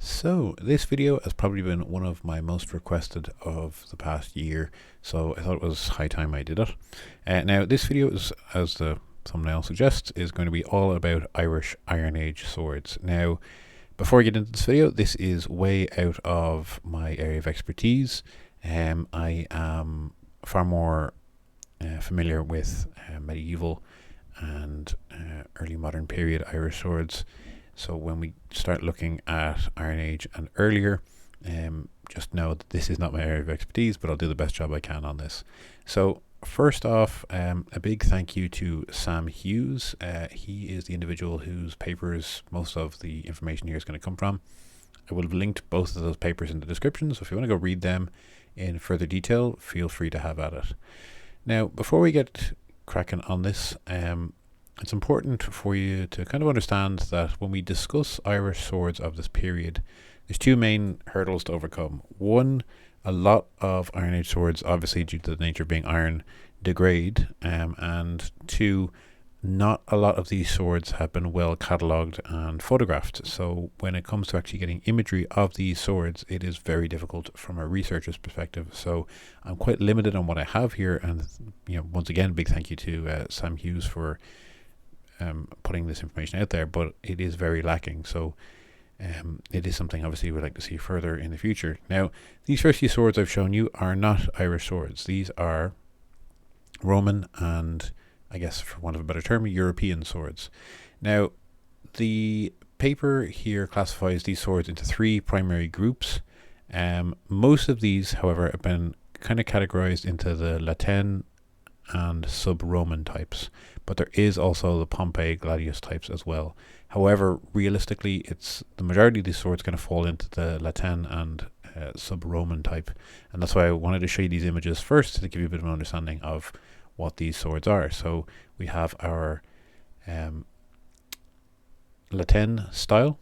So this video has probably been one of my most requested of the past year, so I thought it was high time I did it. Now this video is, as the thumbnail suggests, is going to be all about Irish Iron Age swords. Now, before I get into this video, this is way out of my area of expertise. I am far more familiar with medieval and early modern period Irish swords. So when we start looking at Iron Age and earlier, just know that this is not my area of expertise, but I'll do the best job I can on this. So first off, a big thank you to Sam Hughes. He is the individual whose papers most of the information here is going to come from. I will have linked both of those papers in the description, so if you want to go read them in further detail, feel free to have at it. Now, before we get cracking on this, it's important for you to kind of understand that when we discuss Irish swords of this period, there's two main hurdles to overcome. One, a lot of Iron Age swords, obviously due to the nature of being iron, degrade, and two, not a lot of these swords have been well catalogued and photographed. So when it comes to actually getting imagery of these swords, it is very difficult from a researcher's perspective. So I'm quite limited on what I have here, and once again, big thank you to Sam Hughes for putting this information out there, but it is very lacking. So it is something obviously we'd like to see further in the future. Now, these first few swords I've shown you are not Irish swords. These are Roman and, I guess for want of a better term, European swords. Now, the paper here classifies these swords into three primary groups. Most of these, however, have been kind of categorized into the Latin and sub-Roman types, but there is also the Pompey gladius types as well. However, realistically, it's the majority of these swords going to fall into the Latin and sub-Roman type, and that's why I wanted to show you these images first to give you a bit of an understanding of what these swords are. So we have our Latin style,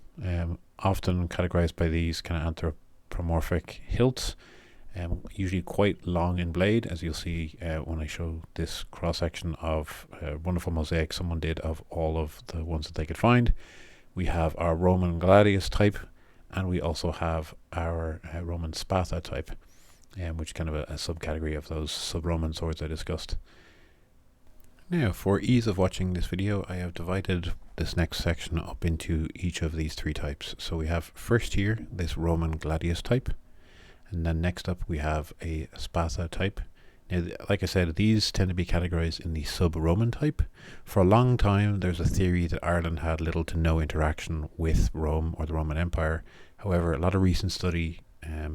often categorized by these kind of anthropomorphic hilts, usually quite long in blade, as you'll see when I show this cross section of a wonderful mosaic someone did of all of the ones that they could find. We have our Roman gladius type, and we also have our Roman spatha type, which is kind of a subcategory of those sub-Roman swords I discussed. Now, for ease of watching this video, I have divided this next section up into each of these three types. So we have first here this Roman gladius type, and then next up we have a spatha type. Now, like I said, these tend to be categorized in the sub-Roman type. For a long time, there's a theory that Ireland had little to no interaction with Rome or the Roman Empire. However, a lot of recent study,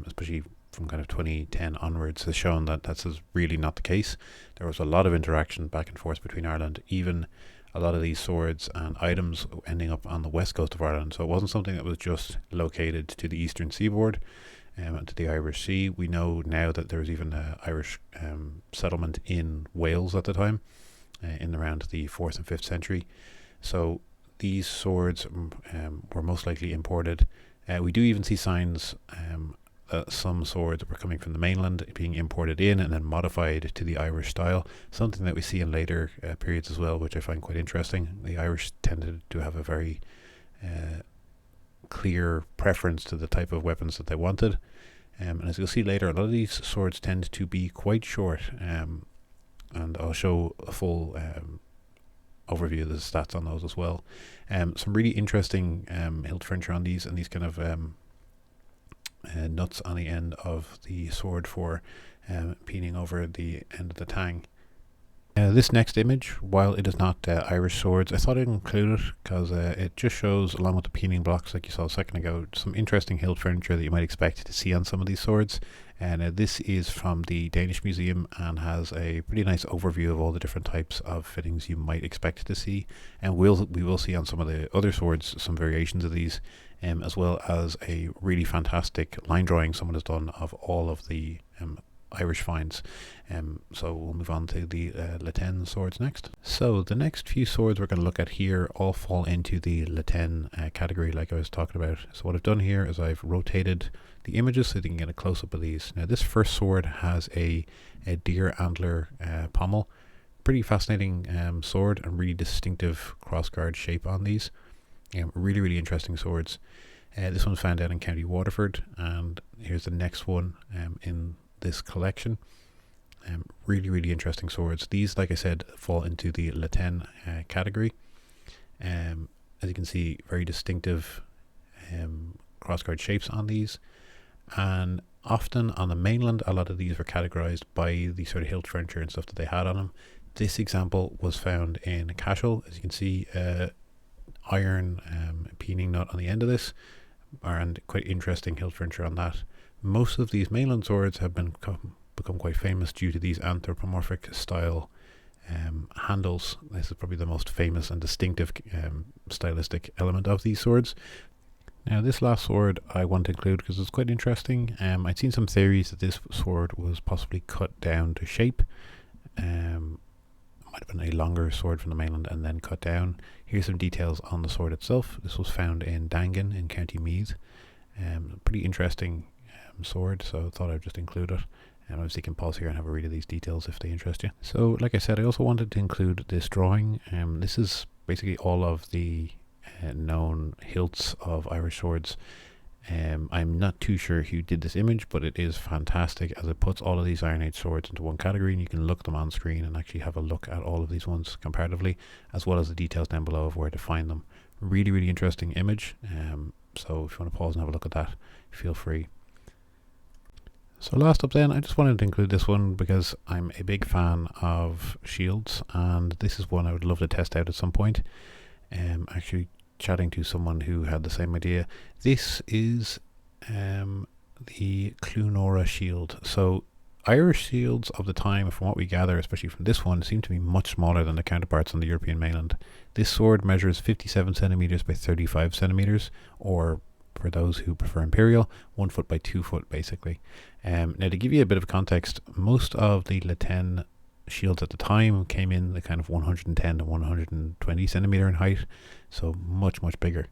especially from kind of 2010 onwards, has shown that that's really not the case. There was a lot of interaction back and forth between Ireland, even a lot of these swords and items ending up on the west coast of Ireland. So it wasn't something that was just located to the eastern seaboard and to the Irish Sea. We know now that there was even an Irish settlement in Wales at the time, in around the 4th and 5th century. So these swords were most likely imported. We do even see signs some swords were coming from the mainland, being imported in and then modified to the Irish style, something that we see in later periods as well, which I find quite interesting. The Irish tended to have a very clear preference to the type of weapons that they wanted, and as you'll see later, a lot of these swords tend to be quite short, and I'll show a full overview of the stats on those as well. Some really interesting hilt furniture on these, and these kind of nuts on the end of the sword for peening over the end of the tang. This next image, while it is not Irish swords, I thought I'd include it because it just shows, along with the peening blocks like you saw a second ago, some interesting hilt furniture that you might expect to see on some of these swords. And this is from the Danish Museum and has a pretty nice overview of all the different types of fittings you might expect to see. And we will see on some of the other swords some variations of these, as well as a really fantastic line drawing someone has done of all of the Irish finds. So we'll move on to the Latin swords next. So the next few swords we're going to look at here all fall into the Latin category, like I was talking about. So what I've done here is I've rotated the images so that you can get a close-up of these. Now this first sword has a deer antler pommel. Pretty fascinating sword and really distinctive crossguard shape on these. Really, really interesting swords. This one's found out in County Waterford, and here's the next one in this collection. Really, really interesting swords. These, like I said, fall into the Tene category. As you can see, very distinctive crossguard shapes on these, and often on the mainland a lot of these were categorized by the sort of hilt furniture and stuff that they had on them. This example was found in Cashel. As you can see, iron peening nut on the end of this, and quite interesting hilt furniture on that. Most of these mainland swords have become quite famous due to these anthropomorphic style handles. This is probably the most famous and distinctive stylistic element of these swords. Now this last sword I want to include because it's quite interesting. I'd seen some theories that this sword was possibly cut down to shape. Might have been a longer sword from the mainland and then cut down. Here's some details on the sword itself. This was found in Dangan in County Meath. Pretty interesting sword, so I thought I'd just include it. Obviously you can pause here and have a read of these details if they interest you. So like I said, I also wanted to include this drawing. This is basically all of the known hilts of Irish swords. I'm not too sure who did this image, but it is fantastic as it puts all of these Iron Age swords into one category, and you can look them on screen and actually have a look at all of these ones comparatively, as well as the details down below of where to find them. Really, really interesting image. So if you want to pause and have a look at that, feel free. So last up then, I just wanted to include this one because I'm a big fan of shields, and this is one I would love to test out at some point. Actually chatting to someone who had the same idea. This is the Clonoura shield. So Irish shields of the time, from what we gather, especially from this one, seem to be much smaller than the counterparts on the European mainland. This sword measures 57 centimeters by 35 centimeters, or for those who prefer imperial, 1 foot by 2 foot basically. Now to give you a bit of context, most of the Tene shields at the time came in the kind of 110 to 120 centimeter in height, so much bigger.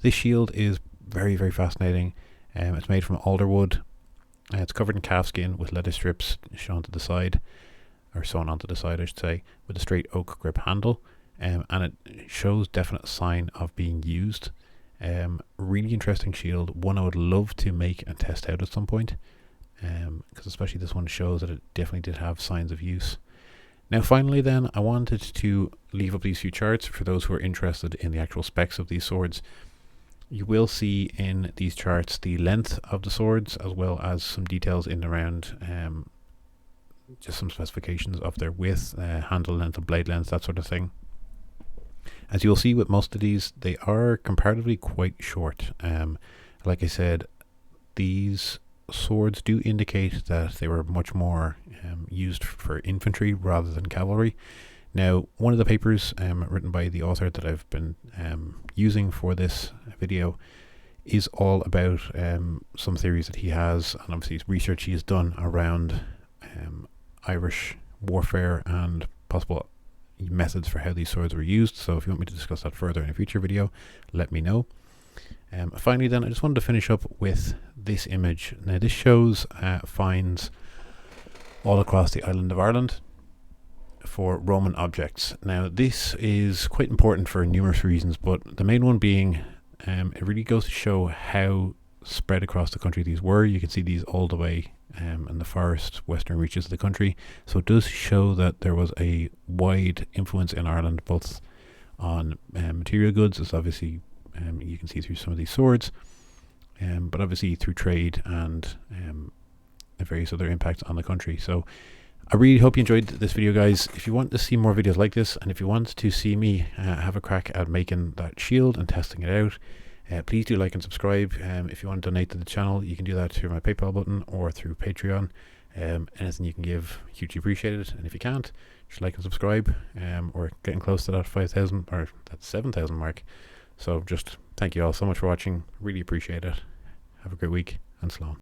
This shield is very, very fascinating. It's made from alder wood. It's covered in calfskin with leather strips shown to the side, or sewn onto the side I should say, with a straight oak grip handle, and it shows definite sign of being used. Really interesting shield, one I would love to make and test out at some point, because especially this one shows that it definitely did have signs of use. Now finally then, I wanted to leave up these few charts for those who are interested in the actual specs of these swords. You will see in these charts the length of the swords, as well as some details in and around just some specifications of their width, handle length and blade length, that sort of thing. As you'll see with most of these, they are comparatively quite short. Like I said, these swords do indicate that they were much more used for infantry rather than cavalry. Now, one of the papers written by the author that I've been using for this video is all about some theories that he has, and obviously research he has done around Irish warfare and possible methods for how these swords were used. So if you want me to discuss that further in a future video, let me know. Finally then, I just wanted to finish up with this image. Now this shows finds all across the island of Ireland for Roman objects. Now this is quite important for numerous reasons, but the main one being it really goes to show how spread across the country these were. You can see these all the way in the forest western reaches of the country, so it does show that there was a wide influence in Ireland, both on material goods, as obviously you can see through some of these swords, but obviously through trade and various other impacts on the country. So I really hope you enjoyed this video, guys. If you want to see more videos like this, and if you want to see me have a crack at making that shield and testing it out, please do like and subscribe. If you want to donate to the channel, you can do that through my PayPal button or through Patreon. Anything you can give, hugely appreciated. And if you can't, just like and subscribe. We're getting close to that 5,000 or that 7,000 mark. So just thank you all so much for watching. Really appreciate it. Have a great week, and slán.